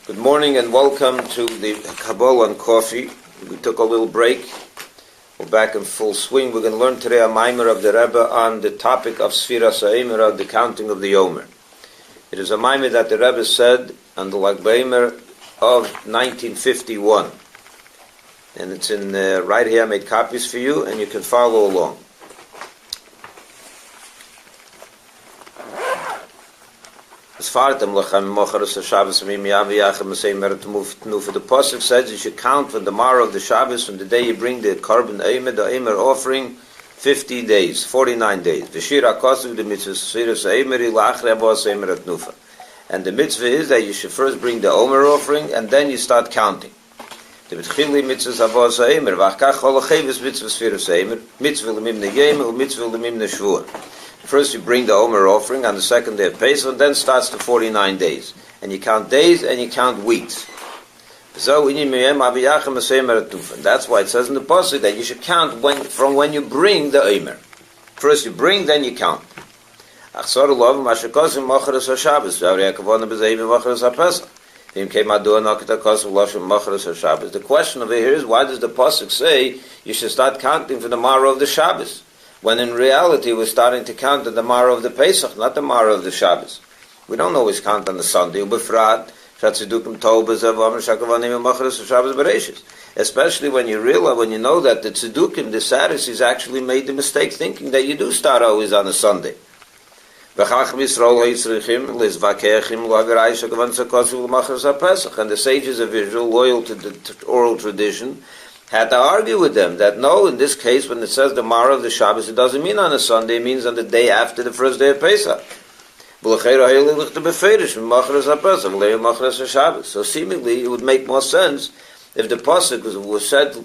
Good morning and welcome to the Kabbalah on Coffee. We took a little break. We're back in full swing. We're going to learn today a mimer of the Rebbe on the topic of Sfiras HaOmer, on the counting of the Omer. It is a mimer that the Rebbe said on the Lag BaOmer of 1951. And it's in right here. I made copies for you and you can follow along. The Pasuk says you should count from the morrow of the Shabbos, from the day you bring the Korban Omer, the Omer offering, 50 days, 49 days. And the mitzvah is that you should first bring the Omer offering and then you start counting. First you bring the Omer offering on the second day of Pesach, and then starts the 49 days. And you count days and you count weeks. So and that's why it says in the Pasuk that you should count from when you bring the Omer. First you bring, then you count. The question over here is, why does the Pasuk say you should start counting for the morrow of the Shabbos? When in reality we're starting to count on the morrow of the Pesach, not the morrow of the Shabbos. We don't always count on the Sunday. Especially when you realize, when you know that the Tzedukim, the Sadducees, actually made the mistake thinking that you do start always on a Sunday. And the sages of Israel, loyal to the oral tradition, had to argue with them that no, in this case, when it says the morrow of the Shabbos, it doesn't mean on a Sunday, it means on the day after the first day of Pesach. So seemingly, it would make more sense if the pasuk was said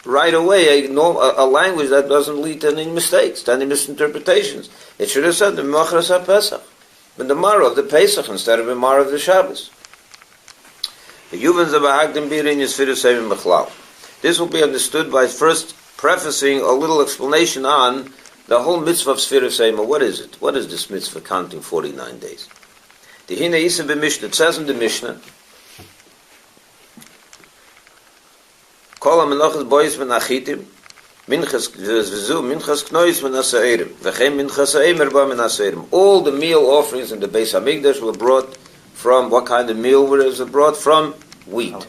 right away, a language that doesn't lead to any mistakes, to any misinterpretations. It should have said the Machras HaPesach, but the morrow of the Pesach instead of the morrow of the Shabbos. This will be understood by first prefacing a little explanation on the whole mitzvah of Sfiras HaOmer. What is it? What is this mitzvah counting 49 days? It says in the Mishnah, all the meal offerings in the Beis HaMikdash were brought from, what kind of meal was it brought? From wheat.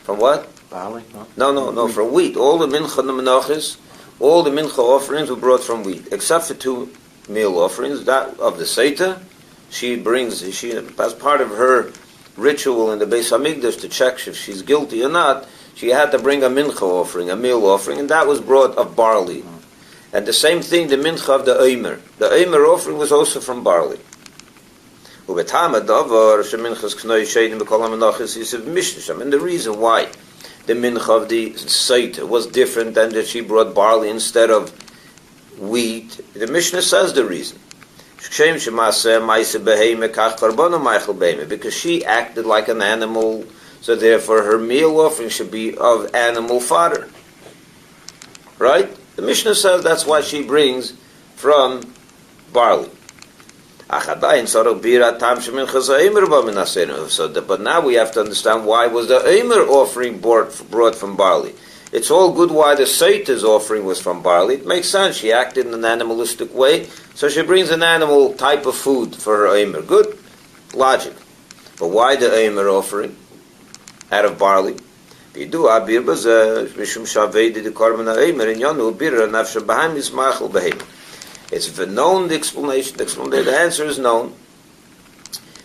From what? Barley? No, from wheat. All the mincha menachos, all the mincha offerings were brought from wheat, except for two meal offerings. That of the Seder, she as part of her ritual in the Beis HaMikdash to check if she's guilty or not, she had to bring a mincha offering, a meal offering, and that was brought of barley. And the same thing, the mincha of the Omer. The Omer offering was also from barley. And the reason why the mincha of the Seder was different than that she brought barley instead of wheat, the Mishnah says the reason. Because she acted like an animal, so therefore her meal offering should be of animal fodder. Right? The Mishnah says that's why she brings from barley. But now we have to understand why was the Omer offering brought from barley. It's all good why the Seder's offering was from barley. It makes sense. She acted in an animalistic way, so she brings an animal type of food for her Omer. Good logic. But why the Omer offering out of barley? It's known, the explanation. The answer is known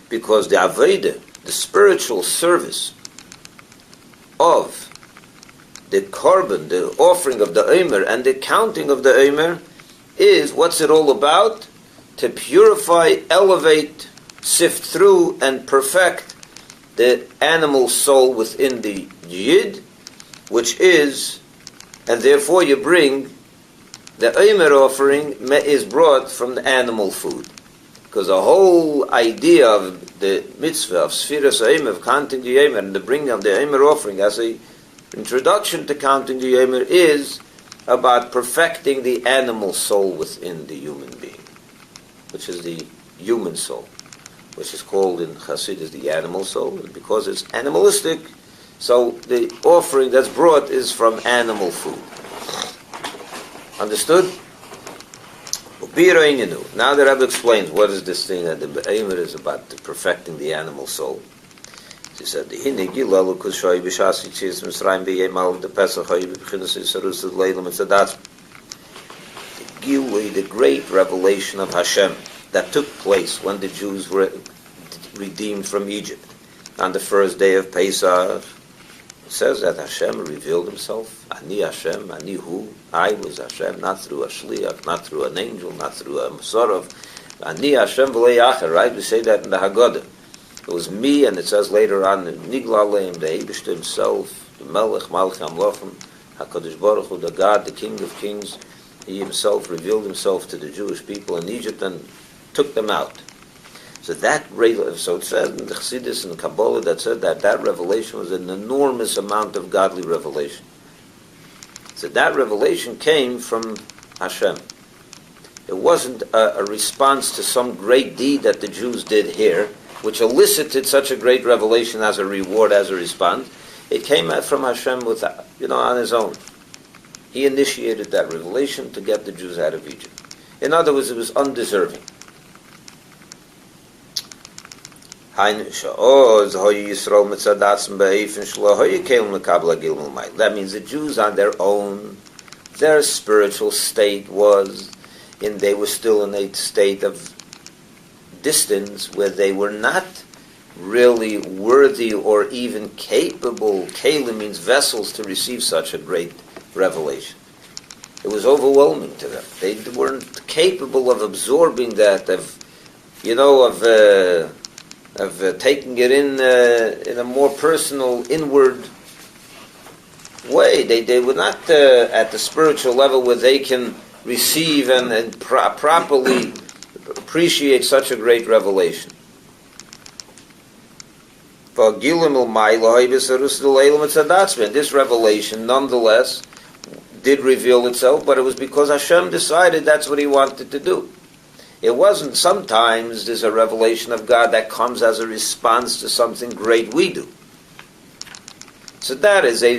because the Aveda, the spiritual service of the korban, the offering of the Omer, and the counting of the Omer is, what's it all about? To purify, elevate, sift through, and perfect the animal soul within the Yid, which is, and therefore you bring the Omer offering is brought from the animal food. Because the whole idea of the mitzvah of Sfiras HaOmer, of counting the Omer, and the bringing of the Omer offering as an introduction to counting the Omer is about perfecting the animal soul within the human being, which is the human soul. which is called in Chassidus the animal soul, and because it's animalistic, so the offering that's brought is from animal food. Understood? Now the Rebbe explains what is this thing that the Omer is about, perfecting the animal soul. He said, the great revelation of Hashem that took place when the Jews were redeemed from Egypt on the first day of Pesach. It says that Hashem revealed himself. Ani Hashem, Ani Hu. I was Hashem, not through a shliach, not through an angel, not through a Masorov. Ani Hashem v'lei acher, right? We say that in the Haggadah. It was me, and it says later on, Nigla Aleim, the Eibishter himself, the Melech, Malch HaMlochem, HaKadosh Baruch Hu, the God, the King of Kings. He himself revealed himself to the Jewish people in Egypt and took them out. So so it says in the Chassidus and the Kabbalah that said that revelation was an enormous amount of godly revelation. So that revelation came from Hashem. It wasn't a response to some great deed that the Jews did here, which elicited such a great revelation as a reward, as a response. It came out from Hashem on his own. He initiated that revelation to get the Jews out of Egypt. In other words, it was undeserving. That means the Jews on their own, their spiritual state they were still in a state of distance where they were not really worthy or even capable. Kalim means vessels to receive such a great revelation. It was overwhelming to them. They weren't capable of absorbing that, of taking it in a more personal, inward way. They were not at the spiritual level where they can receive and properly appreciate such a great revelation. This revelation, nonetheless, did reveal itself, but it was because Hashem decided that's what He wanted to do. It wasn't sometimes there's a revelation of God that comes as a response to something great we do. So that is a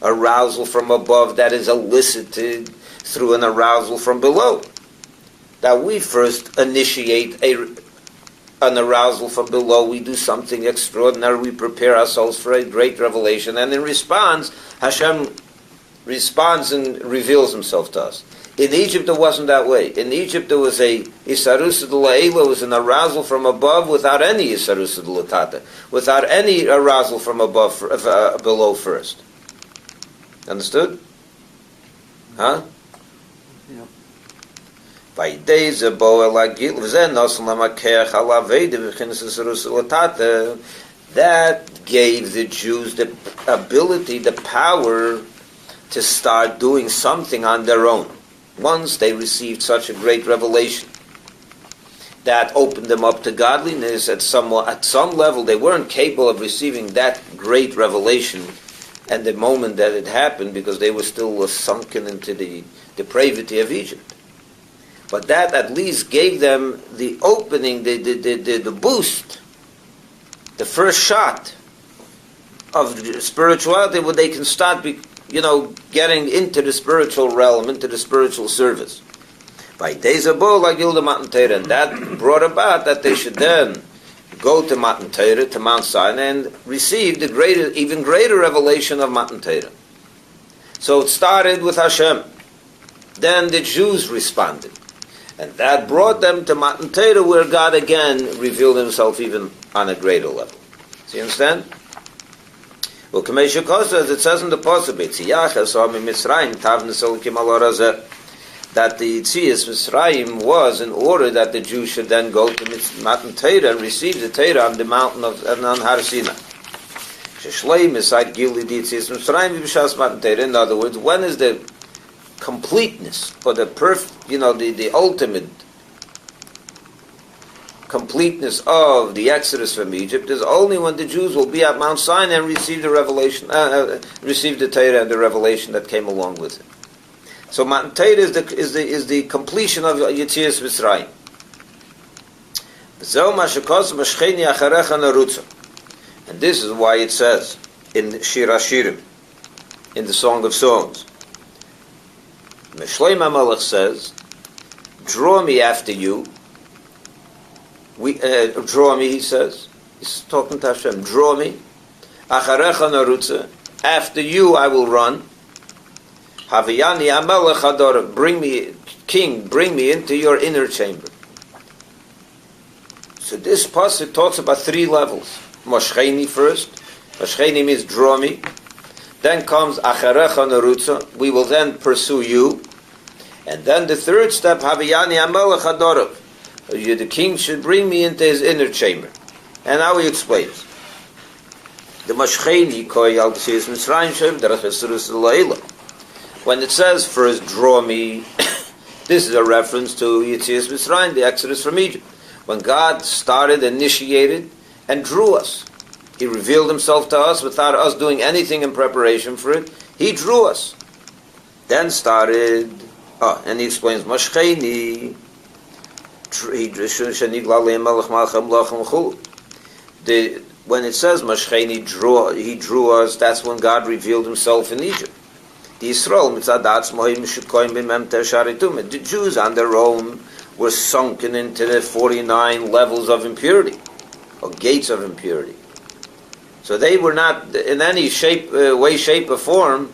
arousal from above that is elicited through an arousal from below. That we first initiate an arousal from below, we do something extraordinary, we prepare ourselves for a great revelation, and in response, Hashem responds and reveals Himself to us. In Egypt, it wasn't that way. In Egypt, there was a Isarus D'La'ela, was an arousal from above without any Isarus D'Latata, without any arousal from above, below first. Understood? Huh? Yeah. That gave the Jews the ability, the power to start doing something on their own. Once they received such a great revelation, that opened them up to godliness at some level. They weren't capable of receiving that great revelation and the moment that it happened because they were still sunken into the depravity of Egypt. But that at least gave them the opening, the boost, the first shot of spirituality where they can start getting into the spiritual realm, into the spiritual service. By Dezabo, like Gilda Matan Torah, and that brought about that they should then go to Matan Torah, to Mount Sinai, and receive the even greater revelation of Matan Torah. So it started with Hashem. Then the Jews responded. And that brought them to Matan Torah, where God again revealed Himself even on a greater level. So you understand? Well, as it says in the Pasuk, that the Yitzias Mitzrayim was in order that the Jews should then go to Matan Torah and receive the Torah on the mountain of Har Sinai. In other words, when is the completeness or the the ultimate completeness of the exodus from Egypt is only when the Jews will be at Mount Sinai and receive the revelation, receive the Torah and the revelation that came along with it. So Matan Torah is the completion of Yetzias Mitzrayim. And this is why it says in Shir Hashirim, in the Song of Songs, Shlomo HaMelech says, draw me after you. Draw me, he says. He's talking to Hashem. Draw me. Acharecha narutza. After you I will run. Haviyani amelech hador. Bring me, king, bring me into your inner chamber. So this pasuk talks about three levels. Moshcheni first. Moshcheni means draw me. Then comes acharecha narutza. We will then pursue you. And then the third step, Haviyani amelech hador. The king should bring me into his inner chamber. And now he explains. The Mashcheni koi al Yetzias Mitzrayim shem derech Chassidus l'Eila. When it says first draw me, this is a reference to Yetzias Mitzrayim, the Exodus from Egypt. When God started, initiated, and drew us. He revealed himself to us without us doing anything in preparation for it. He drew us. Then started, and he explains Mashcheni. When it says Mashcheni he drew us, that's when God revealed himself in Egypt. The Jews on their own were sunken into the 49 levels of impurity, or gates of impurity. So they were not in any way, shape, or form,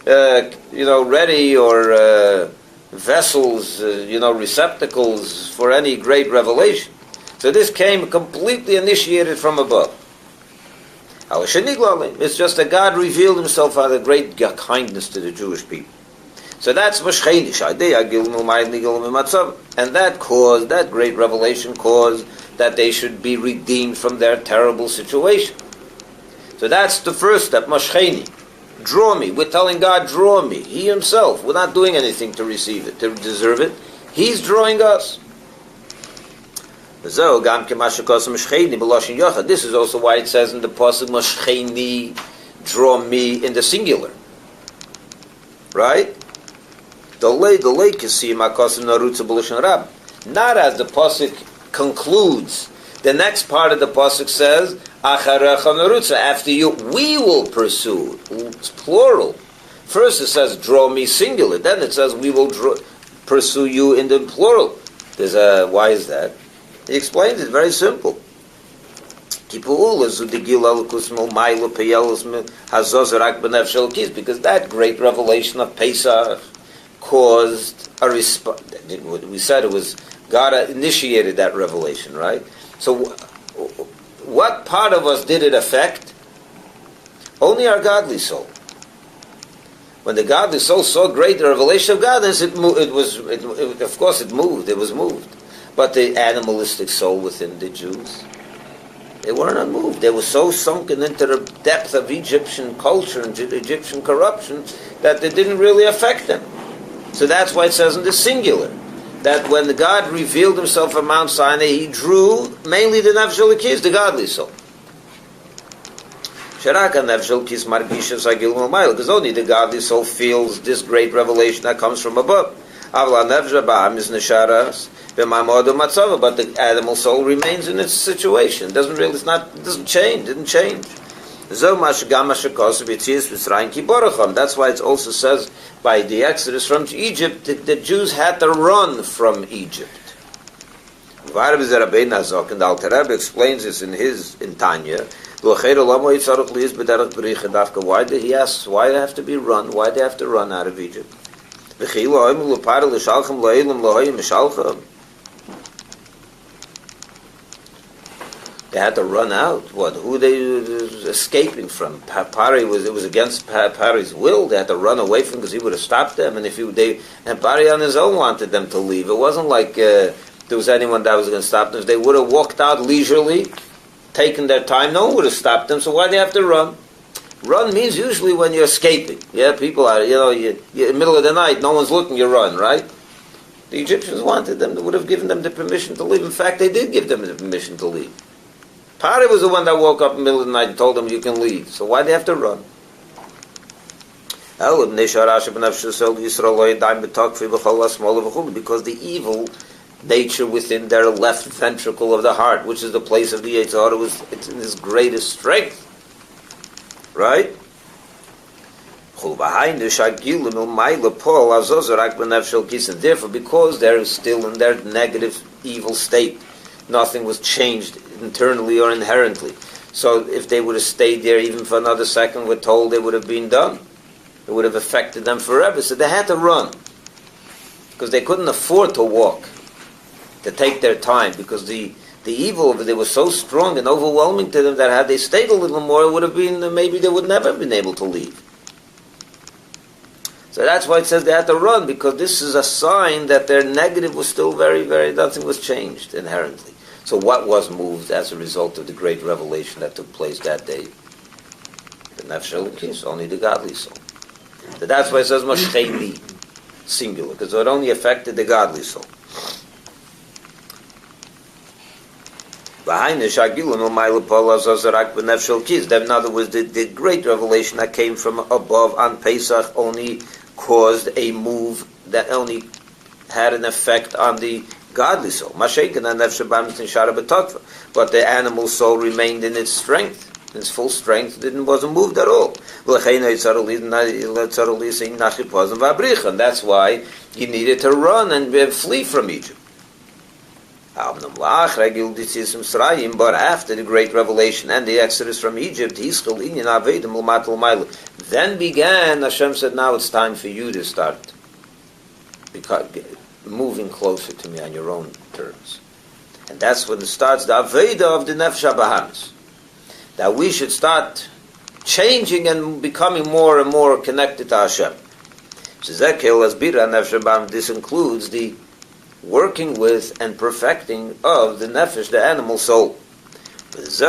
ready or vessels, receptacles for any great revelation. So this came completely initiated from above. It's just that God revealed himself out of great kindness to the Jewish people. So that's Mashcheni. And that great revelation caused that they should be redeemed from their terrible situation. So that's the first step, Mashcheni. Draw me. We're telling God, draw me. He himself. We're not doing anything to receive it, to deserve it. He's drawing us. This is also why it says in the pasuk, Mashcheni, draw me, in the singular. Right? Not as the pasuk concludes. The next part of the pasuk says, after you, we will pursue. It's plural. First it says, draw me, singular. Then it says, we will pursue you in the plural. Why is that? He explains it very simple. Because that great revelation of Pesach caused a response. We said it was God initiated that revelation, right? So what part of us did it affect? Only our godly soul. When the godly soul saw great revelation of godliness, it moved. It was moved. But the animalistic soul within the Jews, they weren't unmoved. They were so sunken into the depth of Egyptian culture and Egyptian corruption that it didn't really affect them. So that's why it says in the singular, that when the God revealed himself on Mount Sinai, he drew mainly the Nefesh Elokis, the godly soul. Because only the godly soul feels this great revelation that comes from above. But the animal soul remains in its situation. It doesn't change. That's why it also says by the Exodus from Egypt, the Jews had to run from Egypt. And the Alter Rebbe explains this in Tanya. Why did he ask? Why they have to be run? Why they have to run out of Egypt? They had to run out. Who they escaping from? Pari it was against Pari's will. They had to run away from him because he would have stopped them. And Pari on his own wanted them to leave. It wasn't like there was anyone that was going to stop them. If they would have walked out leisurely, taken their time, no one would have stopped them. So why do they have to run? Run means usually when you're escaping. Yeah, people are, you're in the middle of the night, no one's looking, you run, right? The Egyptians wanted them, they would have given them the permission to leave. In fact, they did give them the permission to leave. Pari was the one that woke up in the middle of the night and told them you can leave. So why do they have to run? Because the evil nature within their left ventricle of the heart, which is the place of the Yetzer Hara, it's in its greatest strength. Right? And therefore, because they're still in their negative, evil state, nothing was changed internally or inherently. So if they would have stayed there even for another second, we're told they would have been done. It would have affected them forever. So they had to run, because they couldn't afford to walk, to take their time, because the evil of it was so strong and overwhelming to them that had they stayed a little more, it would have been, maybe they would never have been able to leave. So that's why it says they had to run, because this is a sign that their negative was still very, very, nothing was changed inherently. So what was moved as a result of the great revelation that took place that day? The Nefesh Elokis, only the godly soul. So that's why it says Moshcheli, singular, because it only affected the godly soul. In other words, the great revelation that came from above on Pesach only caused a move that only had an effect on the godly soul. But the animal soul remained in its strength. Its full strength wasn't moved at all. And that's why he needed to run and flee from Egypt. But after the great revelation and the exodus from Egypt, then began, Hashem said, now it's time for you to start moving closer to me on your own terms. And that's when it starts the Aveda of the Nefesh HaBahamis. That we should start changing and becoming more and more connected to Hashem. This includes the working with and perfecting of the nefesh, the animal soul. That's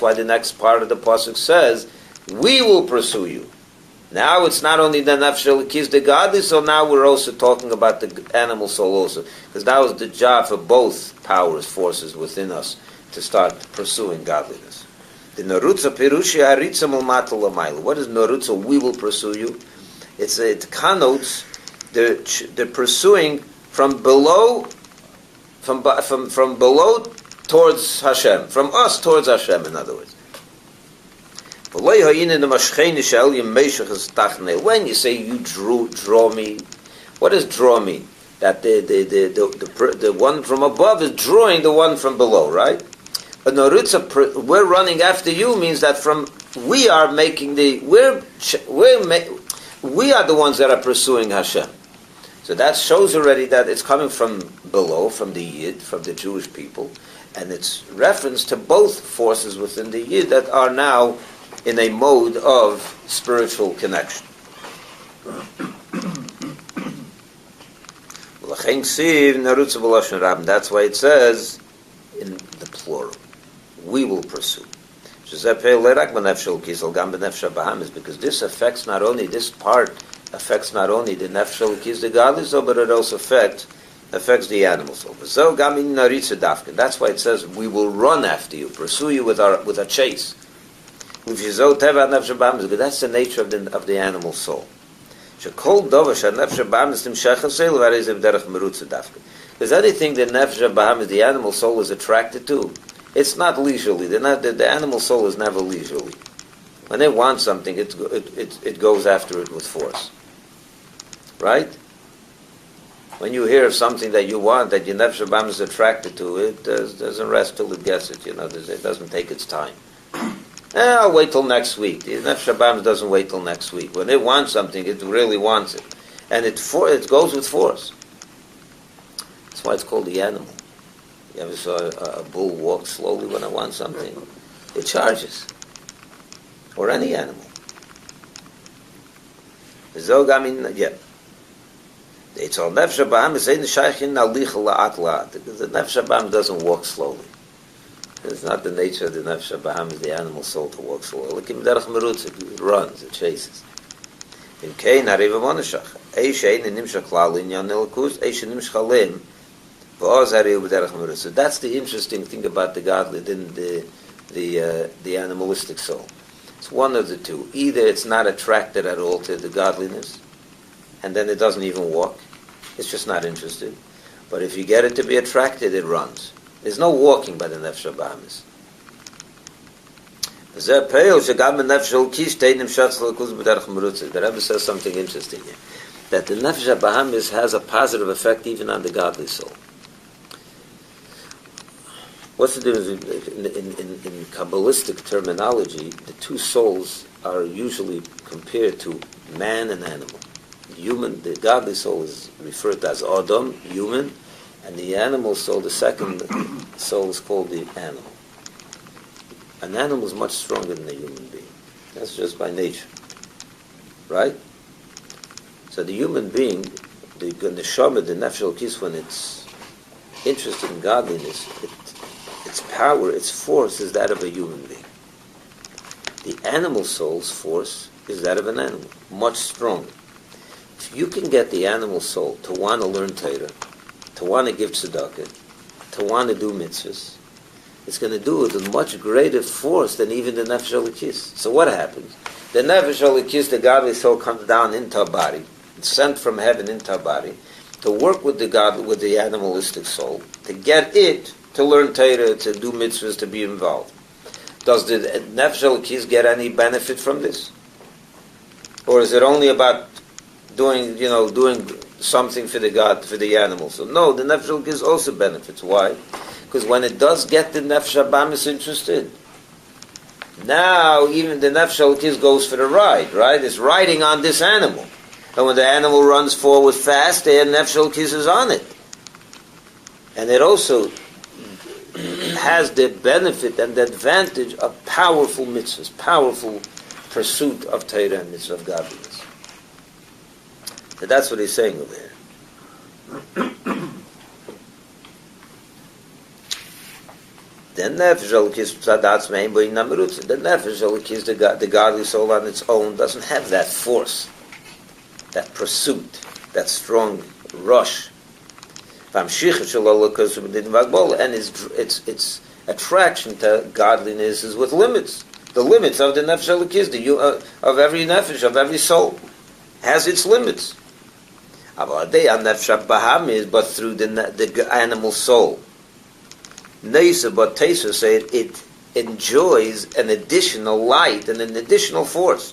why the next part of the pasuk says, we will pursue you. Now it's not only the nefesh elokis, the godly soul, now we're also talking about the animal soul also. Because that was the job for both powers, forces within us, to start pursuing godliness. The Narutza Perushi Haritza Mulmata Lamayla. What is Narutza? We will pursue you. It connotes the pursuing from below, from below towards Hashem, from us towards Hashem. In other words, when you say you draw me, what does draw mean? That the one from above is drawing the one from below, right? But Narutza, we're running after you means that we are making we are the ones that are pursuing Hashem. So that shows already that it's coming from below, from the Yid, from the Jewish people, and it's reference to both forces within the Yid that are now in a mode of spiritual connection. That's why it says in the plural, we will pursue. Because this affects not only this part, affects not only the nefesh elokis, the godly soul, but it also affects the animal soul. That's why it says we will run after you, pursue you with a chase. That's the nature of the animal soul. Because anything the nefesh habahamis, the animal soul, is attracted to, it's not leisurely. The animal soul is never leisurely. When they want something, it goes after it with force. Right? When you hear of something that you want, that your nefesh habahamis is attracted to, it doesn't rest till it gets it. It doesn't take its time. I'll wait till next week. The nefesh habahamis doesn't wait till next week. When it wants something, it really wants it, and it goes with force. That's why it's called the animal. You ever saw a bull walk slowly when it wants something? It charges. Or any animal. Yeah. It's all nefesh habahamis. The nefesh habahamis doesn't walk slowly. It's not the nature of the nefesh habahamis, the animal soul, to walk slowly. Look, it runs, it chases. So that's the interesting thing about the godly, the animalistic soul. It's one of the two. Either it's not attracted at all to the godliness, and then it doesn't even walk. It's just not interested. But if you get it to be attracted, it runs. There's no walking by the Nefesh HaBahamis. The Rebbe says something interesting here, that the Nefesh HaBahamis has a positive effect even on the godly soul. What's the difference in Kabbalistic terminology? The two souls are usually compared to man and animal. The godly soul is referred to as Adam, human, and the animal soul, the second soul, is called the animal. An animal is much stronger than a human being. That's just by nature. Right? So the human being, the neshama, the nefesh elokis, when it's interested in godliness, its power, its force is that of a human being. The animal soul's force is that of an animal, much stronger. If you can get the animal soul to want to learn Torah, to want to give tzedakah, to want to do mitzvahs, it's going to do it with much greater force than even the nefesh elokis. So what happens? The nefesh elokis, the godly soul, comes down into a body. It's sent from heaven into a body to work with the animalistic soul, to get it to learn Torah, to do mitzvahs, to be involved. Does the nefesh elokis get any benefit from this? Or is it only about doing something for the God, for the animal? So no, the nefesh elokis also benefits. Why? Because when it does get the nefesh HaBahamis interested, now even the nefesh elokis goes for the ride, right? It's riding on this animal. And when the animal runs forward fast, the nefesh elokis is on it. And it also has the benefit and the advantage of powerful mitzvahs, powerful pursuit of Torah and mitzvah of godliness. So that's what he's saying over here. The nefesh elokis, the godly soul on its own, doesn't have that force, that pursuit, that strong rush. And its attraction to godliness is with limits. The limits of the nefesh elokis, of every nefesh, of every soul, has its limits. But through the animal soul, but Teisa said it enjoys an additional light and an additional force.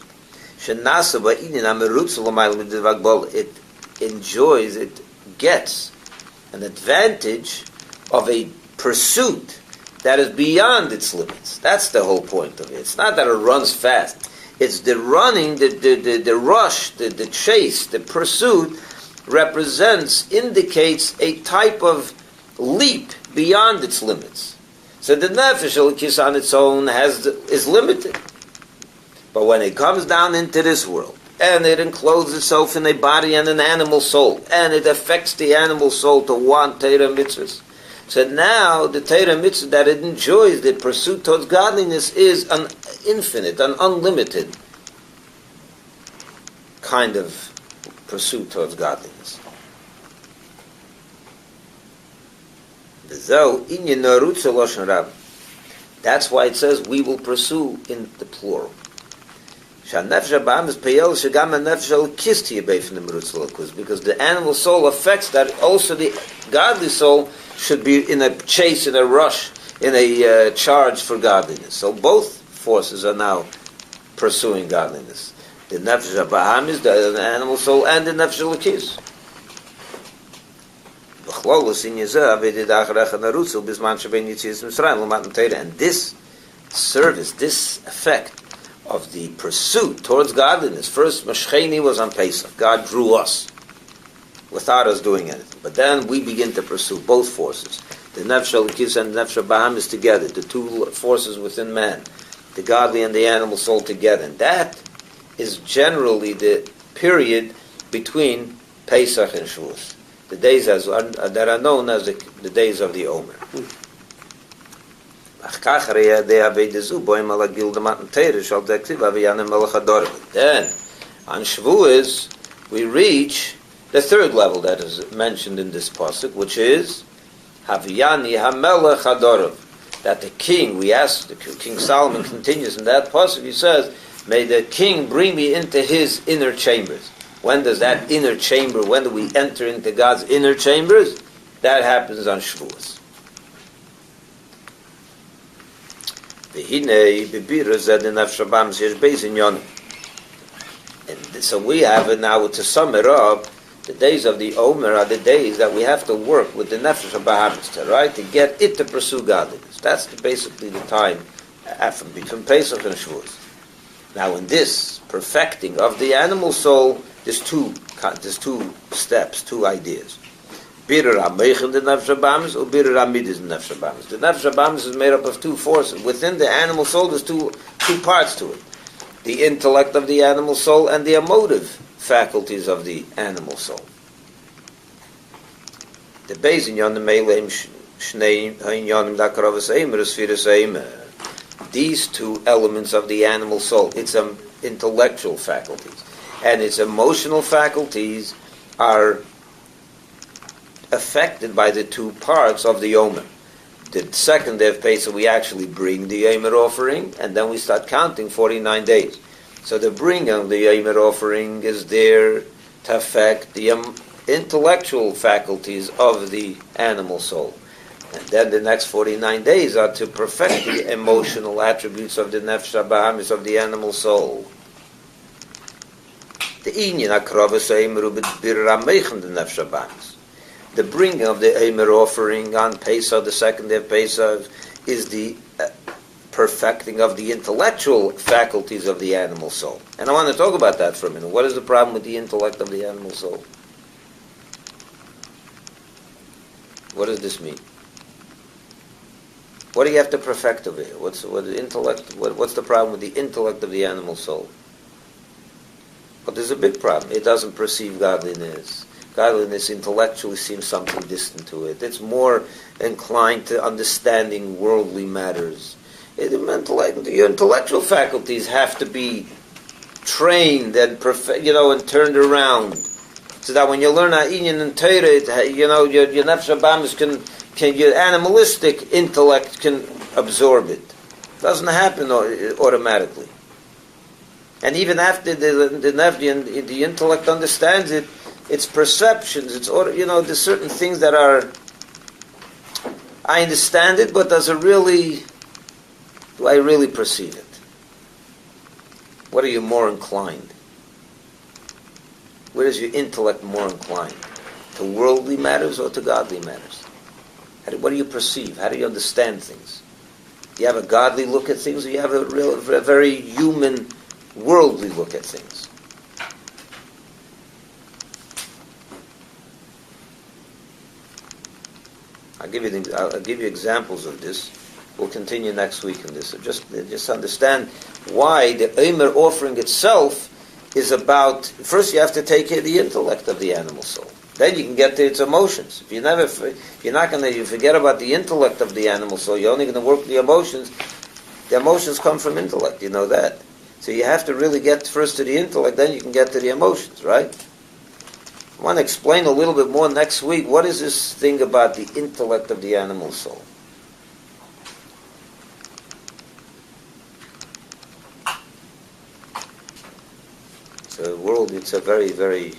It enjoys, it gets an advantage of a pursuit that is beyond its limits. That's the whole point of it. It's not that it runs fast. It's the running, the rush, the chase, the pursuit indicates a type of leap beyond its limits. So the nefesh elokis on its own is limited. But when it comes down into this world, and it encloses itself in a body and an animal soul, and it affects the animal soul to want Torah mitzvahs, so now the Torah mitzvah that it enjoys, the pursuit towards godliness, is an infinite, an unlimited kind of pursuit towards godliness. That's why it says we will pursue in the plural. Because the animal soul affects that also the godly soul should be in a chase, in a rush, in a charge for godliness. So both forces are now pursuing godliness. The nefesh HaBahamis, the animal soul, and the nefesh elokis. And this service, this effect of the pursuit towards godliness, first Mashcheni was on Pesach. God drew us without us doing anything. But then we begin to pursue both forces. The nefesh elokis and the nefesh HaBahamis together, the two forces within man, the godly and the animal soul together. And that is generally the period between Pesach and Shavuos. The days that are known as the days of the Omer. Then, on Shavuos, we reach the third level that is mentioned in this pasuk, which is Haviyani Hamelech Hadorov. That the king, we ask, the King Solomon continues in that pasuk, he says, may the king bring me into his inner chambers. When does that inner chamber, when do we enter into God's inner chambers? That happens on Shavuos. And so we have it now, to sum it up, the days of the Omer are the days that we have to work with the Nefesh HaBahamis, right, to get it to pursue godliness. That's basically the time between Pesach and Shavuos. Now in this perfecting of the animal soul, there's two steps, two ideas. Birer HaMeichen the Nefesh HaBahamis, or Birer HaMidas the Nefesh HaBahamis. The Nefesh HaBahamis is made up of two forces. Within the animal soul, there's two parts to it. The intellect of the animal soul and the emotive faculties of the animal soul. The Beis Inyanim Meileim Shnei Inyanim Dakaravas Eimer Sfiras Eimer. These two elements of the animal soul, its intellectual faculties and its emotional faculties, are affected by the two parts of the Omer. The second day of Pesach, we actually bring the Omer offering, and then we start counting 49 days. So the bringing of the Omer offering is there to affect the intellectual faculties of the animal soul. And then the next 49 days are to perfect the emotional attributes of the Nefesh HaBahamis, of the animal soul. The Inyan HaKravas Omer U'B'Birer HaMeichen the Nefesh HaBahamis. The bringing of the Omer offering on Pesach, the second day of Pesach, is the perfecting of the intellectual faculties of the animal soul. And I want to talk about that for a minute. What is the problem with the intellect of the animal soul? What does this mean? What do you have to perfect over here? What's the problem with the intellect of the animal soul? But there's a big problem. It doesn't perceive godliness. Godliness intellectually seems something distant to it. It's more inclined to understanding worldly matters. Your intellectual faculties have to be trained and and turned around, so that when you learn Ha'inyan and Torah, your Nefesh HaBahamis your animalistic intellect can absorb it. It doesn't happen automatically. And even after the intellect understands it, its perceptions, there's certain things that are, I understand it, but do I really perceive it? What are you more inclined? Where is your intellect more inclined? To worldly matters or to godly matters? What do you perceive? How do you understand things? Do you have a godly look at things, or do you have a very human, worldly look at things? I'll give you examples of this. We'll continue next week in this. So just understand why the Omer offering itself is about. First, you have to take care of the intellect of the animal soul. Then you can get to its emotions. If you forget about the intellect of the animal soul, you're only going to work with the emotions. The emotions come from intellect. You know that. So you have to really get first to the intellect, then you can get to the emotions, right? I want to explain a little bit more next week. What is this thing about the intellect of the animal soul? It's a very, very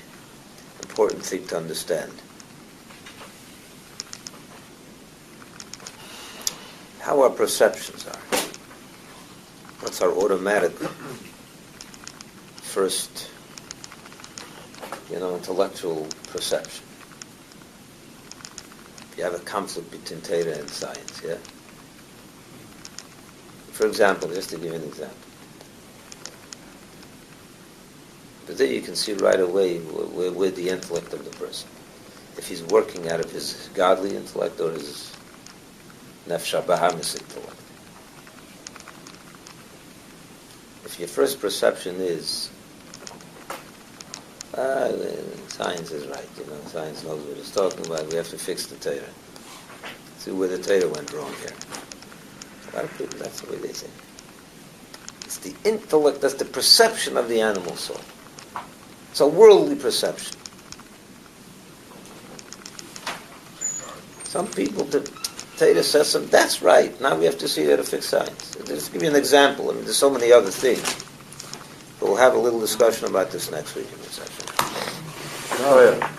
important thing to understand. How our perceptions are. What's our automatic first, intellectual perception? You have a conflict between Torah and science, yeah? For example, just to give you an example. But then you can see right away where the intellect of the person. If he's working out of his godly intellect or his Nefesh HaBahamis intellect. If your first perception is, science is right, science knows what it's talking about, we have to fix the Torah. See where the Torah went wrong here. A lot of people, that's the way they say. It's the intellect, that's the perception of the animal soul. It's a worldly perception. Some people, the Torah says something, that's right, now we have to see how to fix science. Just to give you an example, there's so many other things. But we'll have a little discussion about this next week in the session. Oh, yeah.